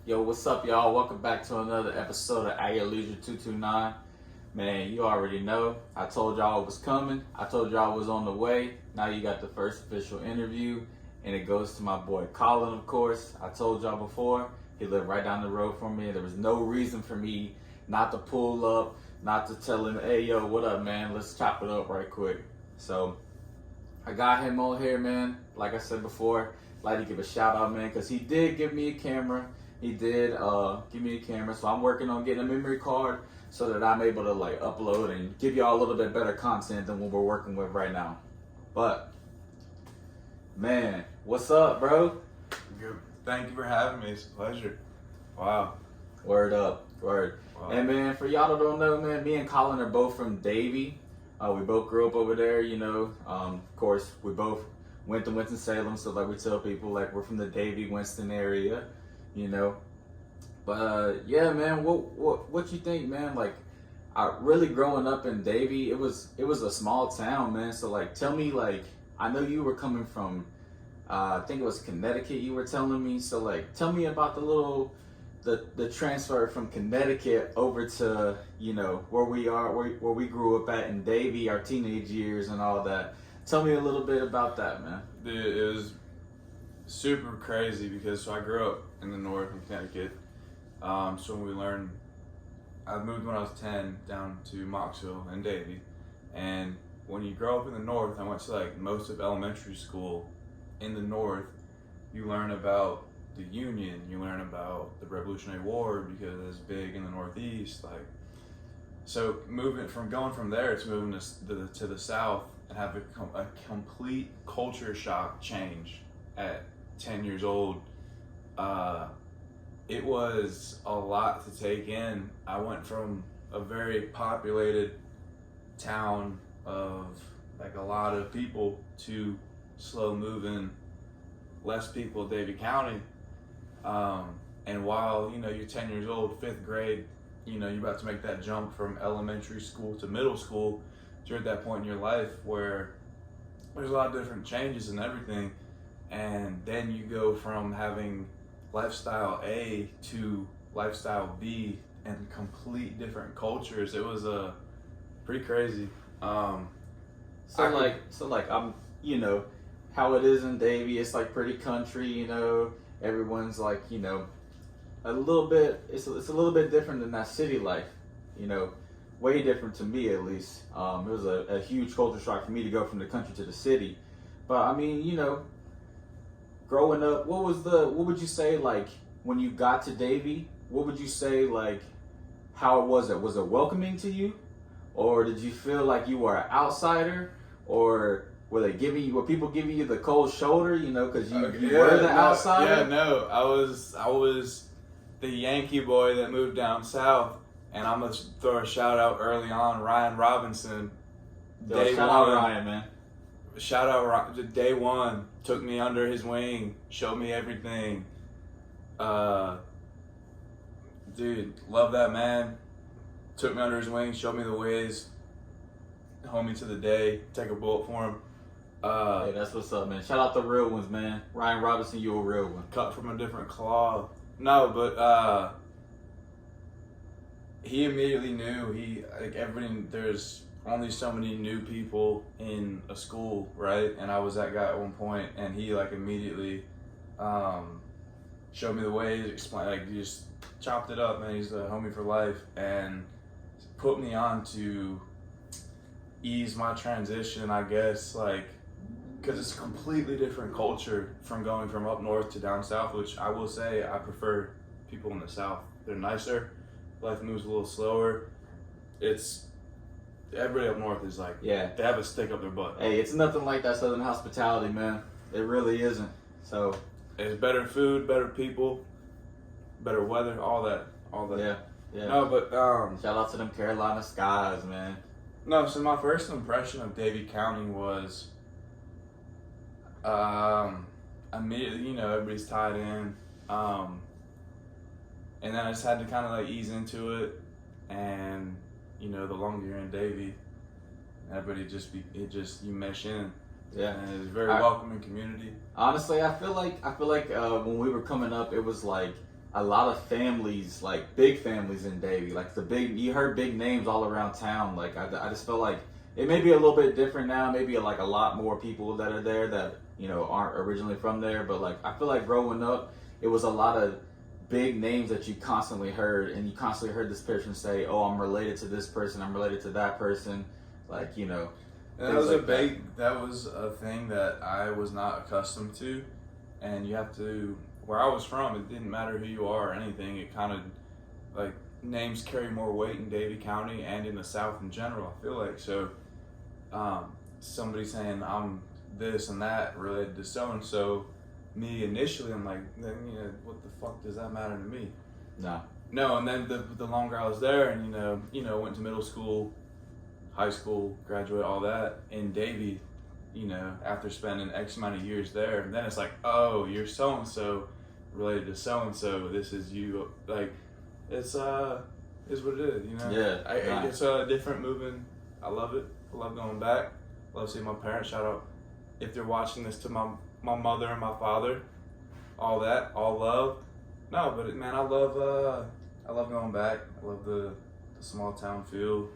Yo, what's up, y'all? Welcome back to another episode of At Your Leisure 229. Man, you already know. I told y'all it was coming. I told y'all it was on the way. Now you got the first official interview, and it goes to my boy Collin, of course. I told y'all before, he lived right down the road from me. There was no reason for me not to pull up, not to tell him, hey, yo, what up, man? Let's chop it up right quick. So, I got him on here, man. Like I said before, I'd like to give a shout out, man, because he did give me a camera. He did give me a camera, so I'm working on getting a memory card so that I'm able to like upload and give y'all a little bit better content than what we're working with right now. But man, what's up, bro? Good. Thank you for having me. It's a pleasure. Wow. Word up, word. Wow. And man, for y'all that don't know, man, me and Collin are both from Davie. We both grew up over there, you know. Of course, we both went to Winston-Salem, so like we tell people, like we're from the Davie, Winston area. You know, but yeah, man, what you think, man? Like, really growing up in Davie, it was a small town, man. So like, tell me, like, I know you were coming from, I think it was Connecticut. You were telling me, so like, tell me about the transfer from Connecticut over to, you know, where we grew up at in Davie, our teenage years and all that. Tell me a little bit about that, man. Dude, it was super crazy because I grew up in the north in Connecticut. So when we learned, I moved when I was 10 down to Moxville and Davie. And when you grow up in the north, I went to like most of elementary school in the north. You learn about the Union, you learn about the Revolutionary War because it's big in the Northeast. Like, so going from there to moving to the South and have a complete culture shock change at 10 years old. It was a lot to take in. I went from a very populated town of like a lot of people to slow moving, less people, Davie County. And while, you know, you're 10 years old, 5th grade, you know, you're about to make that jump from elementary school to middle school. You're at that point in your life where there's a lot of different changes and everything. And then you go from having lifestyle A to lifestyle B and complete different cultures. It was pretty crazy. I'm, you know, how it is in Davie, it's like pretty country, you know. Everyone's like, you know, it's a little bit different than that city life, you know, way different to me at least. It was a huge culture shock for me to go from the country to the city. But I mean, you know, growing up, what would you say, like, when you got to Davie, what would you say, like, how was it? Was it welcoming to you? Or did you feel like you were an outsider? Or were people giving you the cold shoulder, you know, because you were the outsider? Yeah, no, I was the Yankee boy that moved down south, and I'm going to throw a shout out early on, Ryan Robinson. Shout out Ryan, man. Shout out day one, took me under his wing, showed me everything. Dude, love that man. Took me under his wing, showed me the ways. Homie to the day, take a bullet for him. Hey, that's what's up, man. Shout out the real ones, man. Ryan Robinson, you a real one. Cut from a different cloth. No, but he immediately knew. There's only so many new people in a school, right? And I was that guy at one point, and he like immediately showed me the ways, explained, like, he just chopped it up, man. He's a homie for life, and put me on to ease my transition, I guess, like, because it's a completely different culture from going from up north to down south, which I will say I prefer people in the south. They're nicer, life moves a little slower. Everybody up north is like, yeah, they have a stick up their butt. Hey, it's nothing like that Southern hospitality, man. It really isn't. So it's better food, better people, better weather, all that. Yeah. No, but shout out to them Carolina skies, man. No, so my first impression of Davie County was immediately, you know, everybody's tied in. And then I just had to kind of like ease into it, and you know, the longer you're in Davie, everybody you mesh in. Yeah, and it's a very welcoming community. Honestly, I feel like when we were coming up, it was like a lot of families, like big families in Davie, like you heard big names all around town. Like I just felt like it may be a little bit different now. Maybe like a lot more people that are there that aren't originally from there. But like I feel like growing up, it was a lot of big names that you constantly heard, and you constantly heard this person say, "Oh, I'm related to this person. I'm related to that person." Like that was that was a thing that I was not accustomed to, and you have to. Where I was from, it didn't matter who you are or anything. It kind of like names carry more weight in Davie County and in the South in general. I feel like so. Somebody saying I'm this and that related to so and so. Me initially, I'm like, then what the fuck does that matter to me? No, and then the longer I was there, and went to middle school, high school, graduate, all that in Davie, after spending X amount of years there, and then it's like, oh, you're so and so related to so and so. This is you. Like, it's is what it is. Yeah. It's different moving. I love it. I love going back. Love seeing my parents. Shout out if they're watching this to my mother and my father. All that, all love. No, but man, I love going back. I love the small town feel.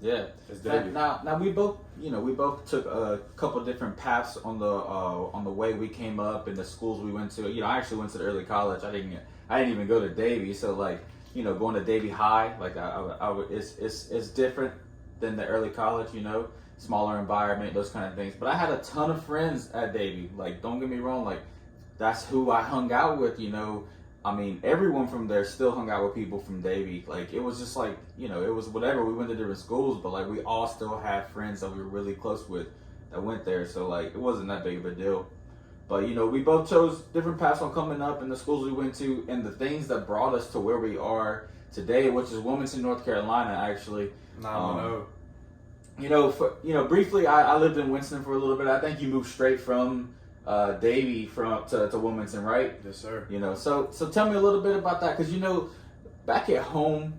Now we both took a couple different paths on the way we came up and the schools we went to. I actually went to the early college. I didn't even go to Davie. So like going to Davie High, like it's different than the early college. Smaller environment, those kind of things. But I had a ton of friends at Davie. Like, don't get me wrong, like that's who I hung out with. I mean, everyone from there still hung out with people from Davie. Like, it was just like, it was whatever. We went to different schools, but like we all still had friends that we were really close with that went there. So like, it wasn't that big of a deal. But we both chose different paths on coming up in the schools we went to, and the things that brought us to where we are today, which is Wilmington, North Carolina, actually. Briefly, I lived in Winston for a little bit. I think you moved straight from Davie to Wilmington, right? Yes, sir. So tell me a little bit about that, because back at home,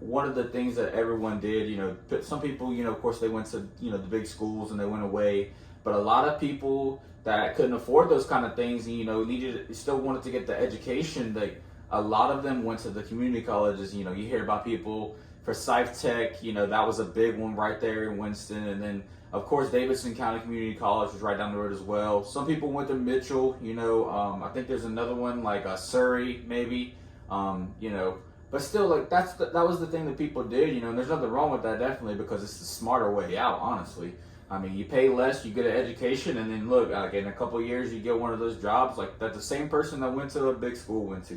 one of the things that everyone did, some people, of course, they went to the big schools and they went away, but a lot of people that couldn't afford those kind of things, and still wanted to get the education. Like a lot of them went to the community colleges. You hear about people. For Forsyth Tech, that was a big one right there in Winston. And then, of course, Davidson County Community College was right down the road as well. Some people went to Mitchell, I think there's another one like Surrey, maybe, but still, like, that was the thing that people did, and there's nothing wrong with that, definitely, because it's the smarter way out, honestly. I mean, you pay less, you get an education, and then look, like, in a couple of years, you get one of those jobs, like, that the same person that went to a big school went to,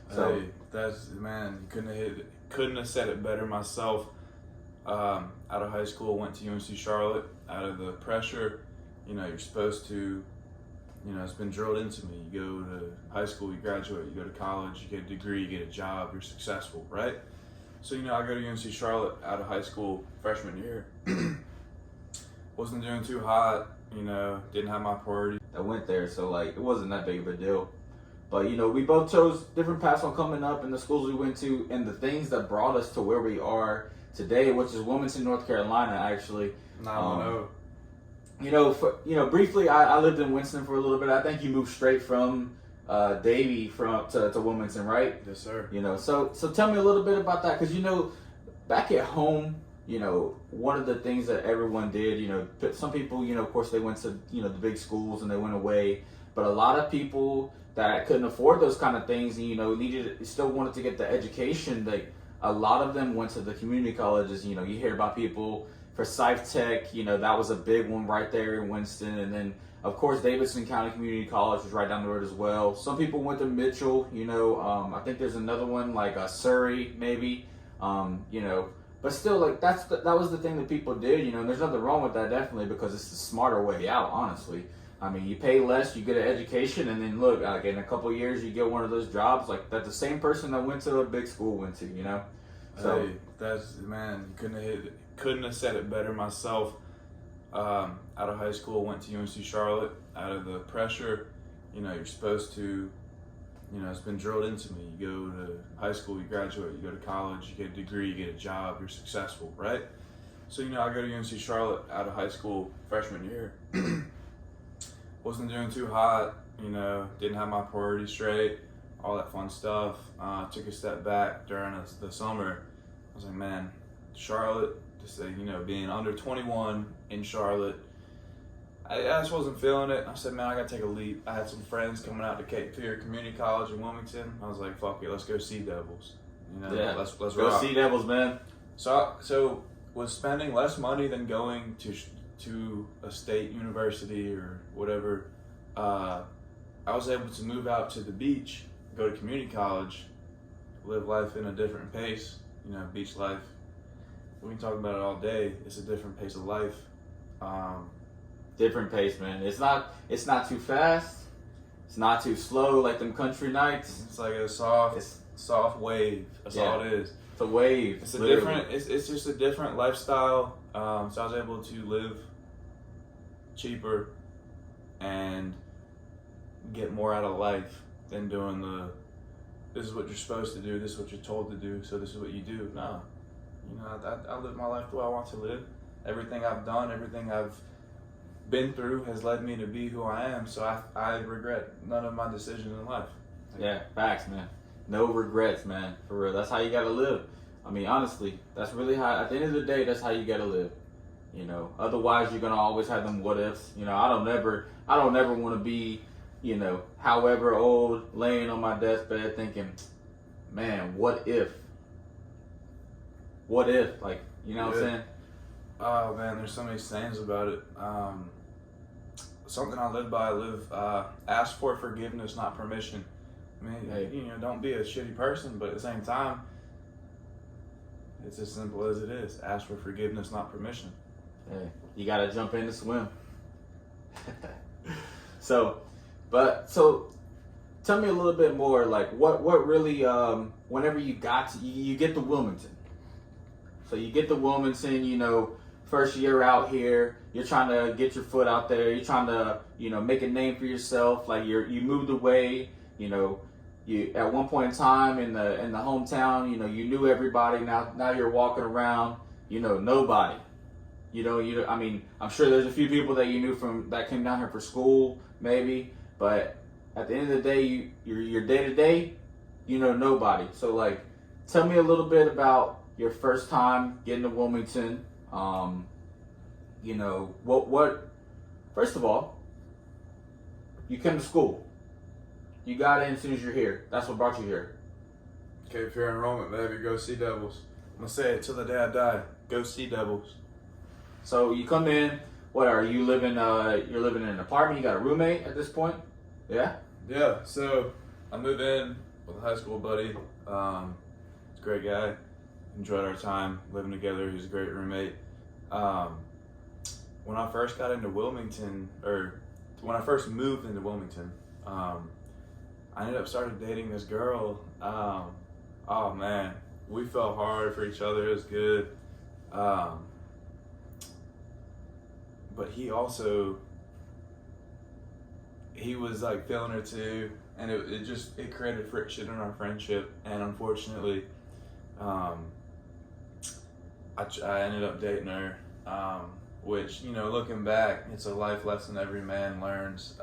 So, hey, that's, man, you couldn't have said it better myself. Out of high school, went to UNC Charlotte. Out of the pressure, you're supposed to, it's been drilled into me. You go to high school, you graduate, you go to college, you get a degree, you get a job, you're successful, right? So, I go to UNC Charlotte out of high school freshman year. Wasn't doing too hot, didn't have my priorities. I went there, so like it wasn't that big of a deal. But we both chose different paths on coming up in the schools we went to, and the things that brought us to where we are today, which is Wilmington, North Carolina, actually. Briefly, I lived in Winston for a little bit. I think you moved straight from Davie to Wilmington, right? Yes, sir. So tell me a little bit about that, because back at home, one of the things that everyone did, some people, of course, they went to the big schools and they went away, but a lot of people that couldn't afford those kind of things, and still wanted to get the education. Like a lot of them went to the community colleges. You hear about people. For Forsyth Tech, that was a big one right there in Winston, and then of course Davidson County Community College was right down the road as well. Some people went to Mitchell. I think there's another one like Surrey, maybe. But still, like that was the thing that people did. And there's nothing wrong with that, definitely, because it's the smarter way out, honestly. I mean, you pay less, you get an education, and then look, like in a couple of years, you get one of those jobs like that the same person that went to a big school went to, So, hey, that's, man, you couldn't have said it better myself. Out of high school, went to UNC Charlotte. Out of the pressure, you're supposed to, it's been drilled into me. You go to high school, you graduate, you go to college, you get a degree, you get a job, you're successful, right? So, I go to UNC Charlotte out of high school freshman year. Wasn't doing too hot, didn't have my priorities straight. all that fun stuff. Took a step back during the summer. I was like, man, Charlotte, just being under 21 in Charlotte, I just wasn't feeling it. I said, man, I gotta take a leap. I had some friends coming out to Cape Fear Community College in Wilmington. I was like, fuck it, let's go Sea Devils. Let's go rock. Sea Devils, man. So was spending less money than going to a state university or whatever. I was able to move out to the beach, go to community college, live life in a different pace. Beach life. We can talk about it all day. It's a different pace of life. Different pace, man. It's not too fast. It's not too slow like them country nights. It's like a soft wave. That's all it is. It's a wave. It's a different. It's just a different lifestyle. So I was able to live cheaper and get more out of life than doing this is what you're supposed to do, this is what you're told to do, so this is what you do. No. I live my life the way I want to live. Everything I've done, everything I've been through has led me to be who I am, so I regret none of my decisions in life. Yeah, facts, man. No regrets, man. For real. That's how you gotta live. I mean, honestly, that's really how, at the end of the day, that's how you gotta live. Otherwise you're gonna always have them what ifs. I don't ever wanna be, however old, laying on my deathbed thinking, man, what if? What if? Like, what I'm saying? Oh man, there's so many sayings about it. Something I live by, ask for forgiveness, not permission. I mean, hey, don't be a shitty person, but at the same time, it's as simple as it is. Ask for forgiveness, not permission. Hey, you gotta jump in to swim. So tell me a little bit more, like what really, whenever you get to Wilmington. So you get to Wilmington, first year out here, you're trying to get your foot out there, you're trying to, make a name for yourself, like you moved away, you at one point in time in the hometown, you knew everybody, now you're walking around, nobody. I mean, I'm sure there's a few people that you knew that came down here for school, maybe, but at the end of the day, your day to day, nobody. So like, tell me a little bit about your first time getting to Wilmington. What? First of all, you came to school. You got in as soon as you're here. That's what brought you here. Cape Fear enrollment, baby. Go Sea Devils. I'm gonna say it till the day I die. Go Sea Devils. So you come in. What are you living? You're living in an apartment. You got a roommate at this point. Yeah. Yeah. So I moved in with a high school buddy. He's a great guy. Enjoyed our time living together. He's a great roommate. When I first got into Wilmington, or when I first moved into Wilmington, I ended up started dating this girl. Oh man, we fell hard for each other. It was good. But he was like feeling her too, and it created friction in our friendship. And unfortunately, I ended up dating her, which, looking back, it's a life lesson every man learns.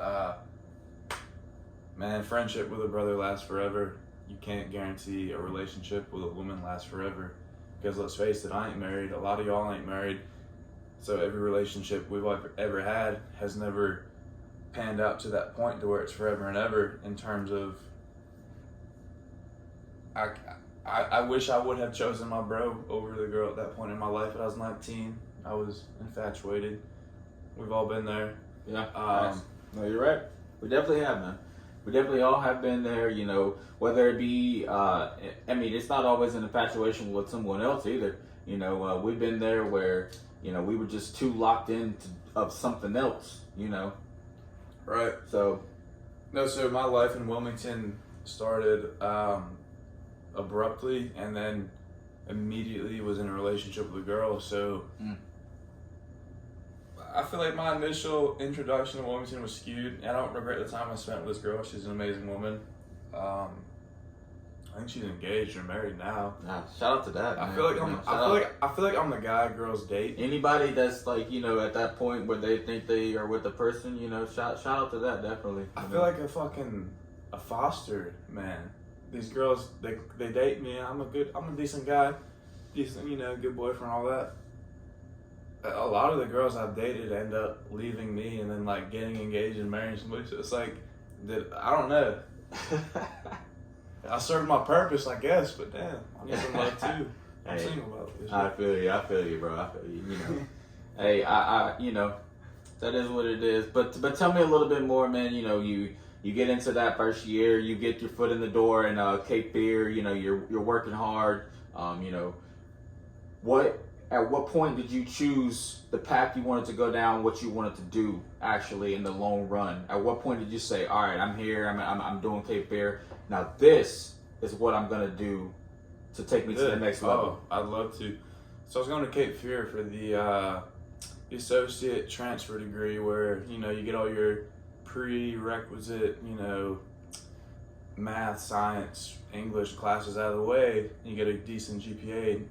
Man, friendship with a brother lasts forever. You can't guarantee a relationship with a woman lasts forever. Because let's face it, I ain't married. A lot of y'all ain't married. So every relationship we've ever had has never panned out to that point to where it's forever and ever in terms of, I wish I would have chosen my bro over the girl at that point in my life. But I was 19. I was infatuated. We've all been there. Yeah. Nice. No, you're right. We definitely have, man. We definitely all have been there, whether it be, it's not always an infatuation with someone else either. We've been there where, we were just too locked of something else, Right. So my life in Wilmington started abruptly, and then immediately was in a relationship with a girl. So I feel like my initial introduction to Wilmington was skewed. I don't regret the time I spent with this girl. She's an amazing woman. I think she's engaged or married now. Nah, shout out to that. I man. feel like I'm the guy girls date. Anybody that's like, at that point where they think they are with the person, shout out to that, definitely. I feel like a fucking a foster man. These girls, they date me. I'm a decent guy, decent, good boyfriend, all that. A lot of the girls I've dated end up leaving me and then like getting engaged and marrying somebody. So it's like, I don't know. I served my purpose, I guess, but damn, I need some love too. I'm single about this. I feel you, bro. I feel you. Hey, I that is what it is. But tell me a little bit more, man. You get into that first year, you get your foot in the door in Cape Fear. You're working hard. At what point did you choose the path you wanted to go down? What you wanted to do actually in the long run? At what point did you say, "All right, I'm here. I'm doing Cape Fear. Now this is what I'm gonna do to take me to the next level"? Oh, I'd love to. So I was going to Cape Fear for the associate transfer degree, where you get all your prerequisite, math, science, English classes out of the way, and you get a decent GPA.